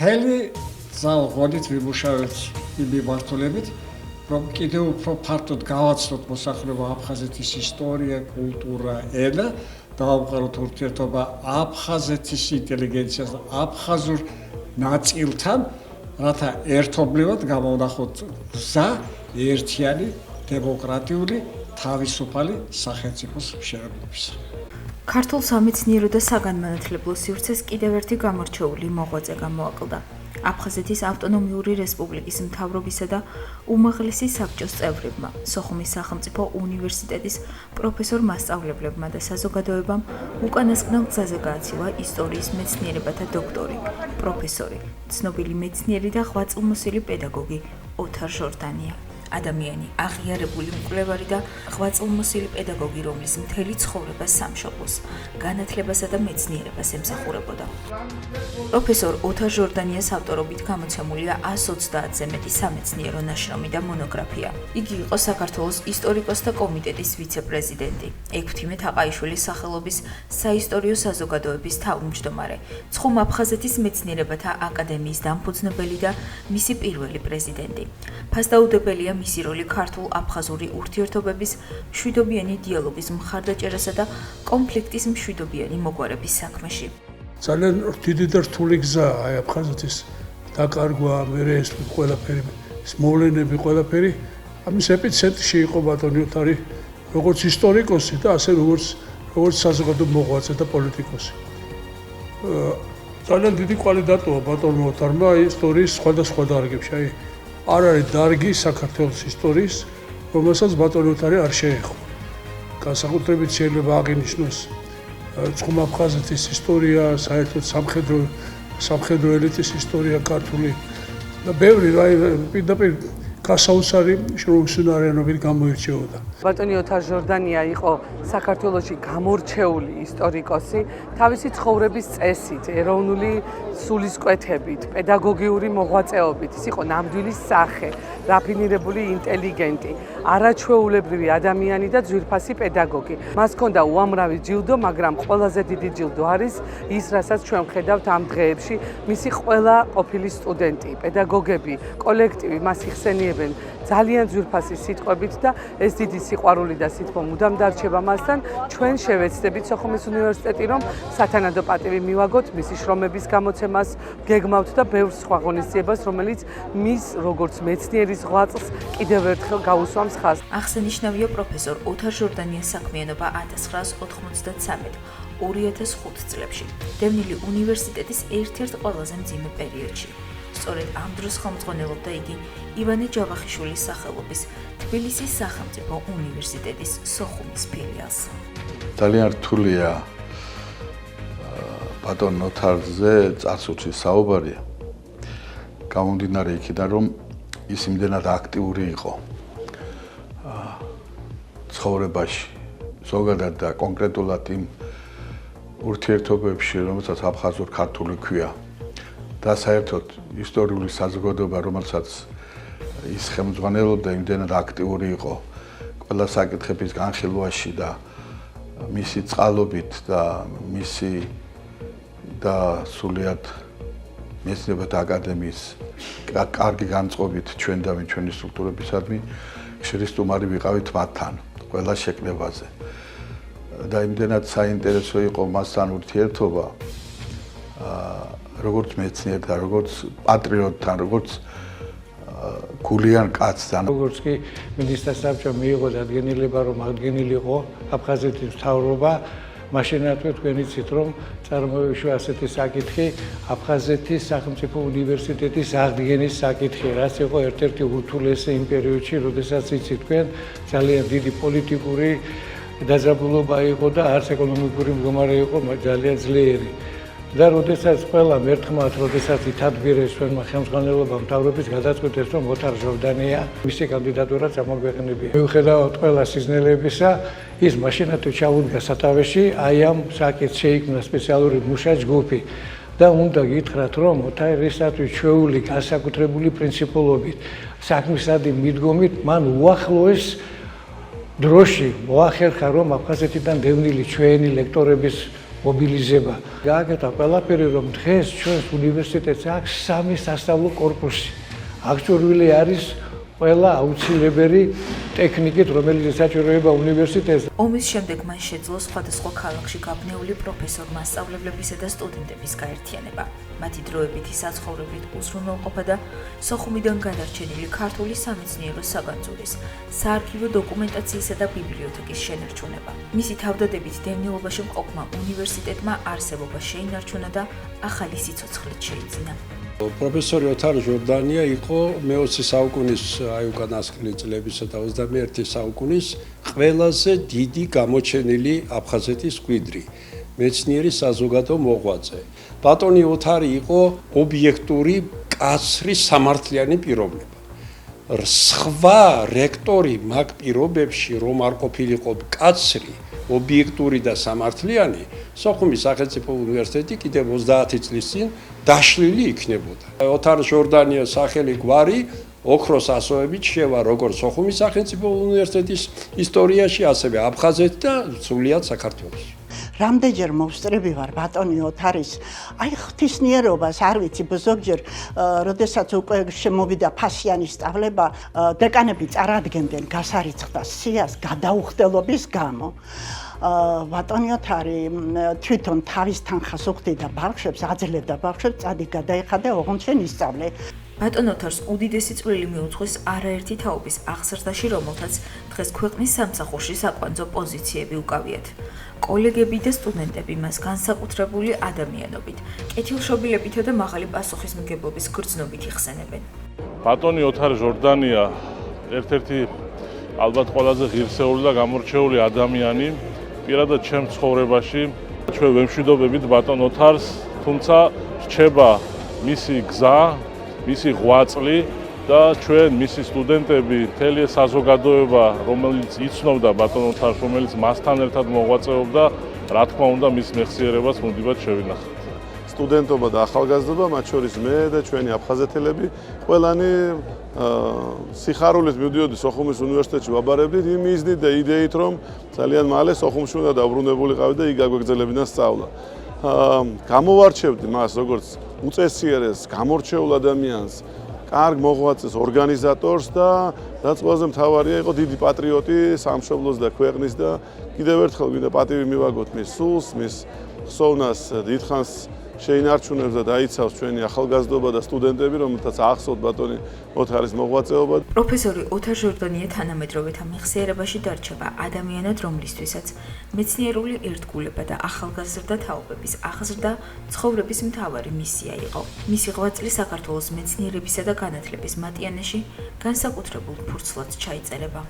მთელი ძალღოდით ვიმუშავეთ იმ მიმართულებით, რომ კიდევ უფრო ფართოდ გავაცნოთ მოსახლეობა აფხაზეთის ისტორია, კულტურა, ენა, დავამყაროთ ურთიერთობა აფხაზეთის ინტელიგენციას და აფხაზურ ნაწილთან, რათა ერთობლივად გამოვნახოთ გზა ერთიანი, დემოკრატიული, თავისუფალი სახელმწიფოს მშენებლობისა. ქართულ სამეცნიერო და საგანმანათლებლო სივრცეს კიდევ ერთი გამორჩეული მოღვაწე გამოაკლდა. აფხაზეთის ავტონომიური რესპუბლიკის მთავრობისა და უმაღლესი საბჭოს წევრებმა, სოხუმის სახელმწიფო უნივერსიტეტის პროფესორ მასწავლებლებმა და საზოგადოებამ უკანასკნელ გზაზე გააცილა ისტორიის მეცნიერებათა დოქტორი, პროფესორი, ცნობილი მეცნიერი და ღვაწლმოსილი პედაგოგი ოთარ ჟორდანია. ადამიანი, აღიარებული მკვლევარი და ღვაწლმოსილი პედაგოგი, რომლის მთელი ცხოვრება სამშობლოს, განათლებასა და მეცნიერებას ემსახურებოდა. პროფესორ ოთარ ჟორდანიას ავტორობით გამოცემულია 130-ზე მეტი სამეცნიერო ნაშრომი და მონოგრაფია. იგი იყო საქართველოს ისტორიკოსთა კომიტეტის ვიცე-პრეზიდენტი, ექვთიმე თაყაიშვილის სახელობის საისტორიო საზოგადოების თავმჯდომარე, ცხუმ აფხაზეთის მეცნიერებათა აკადემიის დამფუძნებელი და მისი პირველი პრეზიდენტი. ფასდაუდებელია მისი როლი ქართულ-აფხაზური ურთიერთობების მშვიდობიანი დიალოგის მხარდაჭერასა და კონფლიქტის მშვიდობიანი მოგვარების საქმეში. ძალიან დიდი და რთული გზაა აი აფხაზეთის დაკარგვა, მერე ეს ყველაფერი, ეს მოვლენები ყველაფერი, ამის ეპიცენტრში იყო ბატონი ოთარი, როგორც ისტორიკოსი და ასე როგორც საზოგადო მოღვაწე და პოლიტიკოსი. ძალიან დიდი კვალიდატოა ბატონმა ოთარმა ისტორიის სხვადასხვა დარგებში, აი არ არის დარგი საქართველოს ისტორიის, რომელსაც ბატონი ოთარი არ შეეხო. განსაკუთრებით შეიძლება აღინიშნოს ცხუმ აფხაზეთის ისტორია, საერთოდ სამხედრო ელიტის ისტორია ქართული და ბევრი პირდაპირ გასაოცარი შრომისუნარიანობით გამოირჩეოდა. ბატონი ოთარ ჟორდანია იყო საქართველოში გამორჩეული ისტორიკოსი, თავისი ცხოვრების წესით, ეროვნული სულისკვეთებით, პედაგოგიური მოღვაწეობით, ის იყო ნამდვილი სახე, რაფინირებული ინტელიგენტი, არაჩვეულებრივი ადამიანი და ძვირფასი პედაგოგი. მას ჰქონდა უამრავი ჯილდო, მაგრამ ყველაზე დიდი ჯილდო არის ის, რასაც ჩვენ ვხედავთ ამ დღეებში, მისი ყველა ყოფილი სტუდენტი, პედაგოგები, კოლექტივი მას იხსენიებენ ძალიან ძვირფასი სიტყვებით და ეს დიდი სიყვარული და სითბო მუდამ დარჩება მასთან. ჩვენ შევეცდებით სოხუმის უნივერსიტეტი, რომ სათანადო პატივი მივაგოთ მისი შრომების გამოცემას, გეგმავთ და ბევრ სხვა ღონისძიებას, რომელიც მის როგორც მეცნიერის ღვაწლს კიდევ ერთხელ გაუსვამს ხაზს. აღსანიშნავია პროფესორ ოთარ ჟორდანიას საქმიანობა 1993-2005 წლებში, დევნილი უნივერსიტეტის ერთ-ერთ ყველაზე მძიმე პერიოდში. სწორედ ამ დროს ხელმძღვანელობდა იგი ივანე ჯავახიშვილის სახელობის თბილისის სახელმწიფო უნივერსიტეტის სოხუმის ფილიალს. ძალიან რთულია ბატონ ოთარზე წარსულში საუბარი, გამომდინარე იქიდან, რომ ის იმდენად აქტიური იყო ცხოვრებაში, ზოგადად და კონკრეტულად იმ ურთიერთობებში, რომელსაც აფხაზურ-ქართული ქვია. და საერთოდ ისტორიული საზოგადოება, რომელსაც ის ხელმძღვანელობდა, იმდენად აქტიური იყო ყველა საკითხების განხილვაში და მისი წყალობით და სულიად მეცნიერებათა აკადემიის კარგი განწყობით ჩვენ და ჩვენი სტრუქტურებისადმი ხშირი სტუმარი ვიყავით მათთან ყველა შეკრებაზე. და იმდენად საინტერესო იყო მასთან ურთიერთობა როგორც მეცნიერთან, როგორც პატრიოტთან, როგორც გულიან კაცთან. როგორც კი მინისტრთა საბჭომ მიიღო დადგენილება, რომ აღდგენილიყო აფხაზეთის მთავრობა, მაშინათვე თქვენ იცით, რომ წარმოიშვა ასეთი საკითხი აფხაზეთის სახელმწიფო უნივერსიტეტის აღდგენის საკითხი, რაც იყო ერთ-ერთი ურთულესი იმ პერიოდში, როდესაც იცით თქვენ, ძალიან დიდი პოლიტიკური დაძაბულობა იყო და არც ეკონომიკური მდგომარე იყო ძალიან ძლიერი. და როდესაც ყველამ ერთხმად, როდესაც ითადგინეს ჩვენმა ხელმძღვანელობამ მთავრობის გადაწყვეტეს, რომ ოთარ ჟორდანია მისი კანდიდატურა წამოგვეყნებია. მიუხედავად ყველა სიზნელებისა, ის მაშინათვე ჩაუდგა სათავეში, აი ამ საკითხს შეიქმნა სპეციალური მუშა ჯგუფი და უნდა გითხრათ, რომ ოთარისათვის ჩვეული განსაკუთრებული პრინციპულობით, საქმისადი მიდგომით მან უახლოეს დროში მოახერხა, რომ აფხაზეთიდან დევნილი ჩვენი ლექტორების მობილიზება. გააკეთა ყველაფერი, რომ დღეს ჩვენს უნივერსიტეტს აქვს 3 სასწავლო კორპუსი. აღჭურვილი არის ყველა აუცილებელი ტექნიკით, რომელიც საჭიროება უნივერსიტეტს. ომის შემდეგ მან შეძლო სხვადასხვა ქალაქში გაბნეული პროფესორ-მასწავლებლებისა და სტუდენტების გაერთიანება. მათი დროებითი საცხოვრებლით უზრუნველყოფა და სოხუმიდან გადარჩენილი ქართული სამეცნიერო საგანძურის, საარქივო დოკუმენტაციისა და ბიბლიოთეკის შენარჩუნება. მისი თავდადებით დევნილობაში მყოფმა უნივერსიტეტმა არსებობა შეინარჩუნა და ახალი სიცოცხლით შეიძინა. პროფესორი ოთარ ჟორდანია იყო მე-20 საუკუნის უკანასკნელი წლებისა და 21 საუკუნის ყველაზე დიდი გამოჩენილი აფხაზეთის მკვიდრი, მეცნიერი საზოგადო მოღვაწე. ბატონი ოთარი იყო ობიექტური, კაცრი, სამართლიანი პიროვნება. სხვა რექტორი მაგ პირობებში რომ არ ყოფილიყო კაცრი, ობიექტური და სამართლიანი, სოხუმის სახელმწიფო უნივერსიტეტი კიდევ 30 წლის წინ დაშლილი იქნებოდა. ოთარ ჟორდანიას სახელი გვარი ოქროს ასოებით შევა როგორც სოხუმის სახელმწიფო უნივერსიტეტის ისტორიაში, ასევე აფხაზეთში და სრულიად საქართველოში. რამდენჯერ მოვსწრები ვარ ბატონი ოთარის, აი ღვთისმიერობას არ ვიცი, ზოგჯერ, როდესაც უკვე შემოვიდა ფასიანის სწავლება, დეკანები წარადგენდნენ გასარიცხდა სიას გადაუხდელობის გამო. ბატონი ოთარი თვითონ თავის თანხას უხდიდა ბავშვებს, აძლევდა ბავშვებს, წადი გადაიხადე, ოღონდ შენ ისწავლე. ბატონ ოთარს უდიდესი წვლილი მიუძღვის არაერთი თაობის აღზრდაში, რომელთაც დღეს ქვეყნის სამსახურში საკვანძო პოზიციები უკავიათ. კოლეგები და სტუდენტები მას განსაკუთრებული ადამიანობით, კეთილშობილებითა და მაღალი პასუხისმგებლობის გრძნობით იხსენებენ. ბატონი ოთარ ჟორდანია ერთ-ერთი ალბათ ყველაზე ღირსეული და გამორჩეული ადამიანი პირადად ჩემ ცხოვრებაში. ჩვენ ვემშვიდობებით ბატონ ოთარს, თუმცა რჩება მისი გზა, მისი ღვაწლი და ჩვენ მისი სტუდენტები, მთელი საზოგადოება, რომელიც იცნობდა ბატონ ოთარს, რომელიც მასთან ერთად მოღვაწეობდა, რა თქმა უნდა მის მეხსიერებას მუდმივად შევინახავთ. სტუდენტობა და ახალგაზრდობა, მათ შორის მე და ჩვენი აფხაზეთელები, ყველანი სიხარულით მივდიოდი სოხუმის უნივერსიტეტში ვაბარებდით იმ მიზნით და იდეით, რომ ძალიან მალე სოხუმში უნდა დაბრუნებულიყავი და იქ გაგვეგზელებინა სწავლა. გამოვარჩევდი მას როგორც უწესიერეს, გამორჩეულ ადამიანს, კარგ მოღვაწეს, ორგანიზატორს და რაც ყველაზე მთავარია, იყო დიდი პატრიოტი სამშობლოს და ქვეყნის და კიდევ ერთხელ მინდა პატივი მივაგოთ მის სულს, მის ხსოვნას დიდხანს შეინარჩუნებს და დაიცავს ჩვენი ახალგაზრდობა და სტუდენტები, რომელთაც ახსოვთ ბატონი ოთარის მოღვაწეობა. პროფესორი ოთარ ჟორდანია თანამედროვეთა მეხსიერებაში დარჩება ადამიანად, რომლისთვისაც მეცნიერული ერთგულება და ახალგაზრდა თაობების აღზრდა ცხოვრების მთავარი მისია იყო. მისი ღვაწლი საქართველოს მეცნიერებისა და განათლების მატიანეში განსაკუთრებულ ფურცლად ჩაიწერება.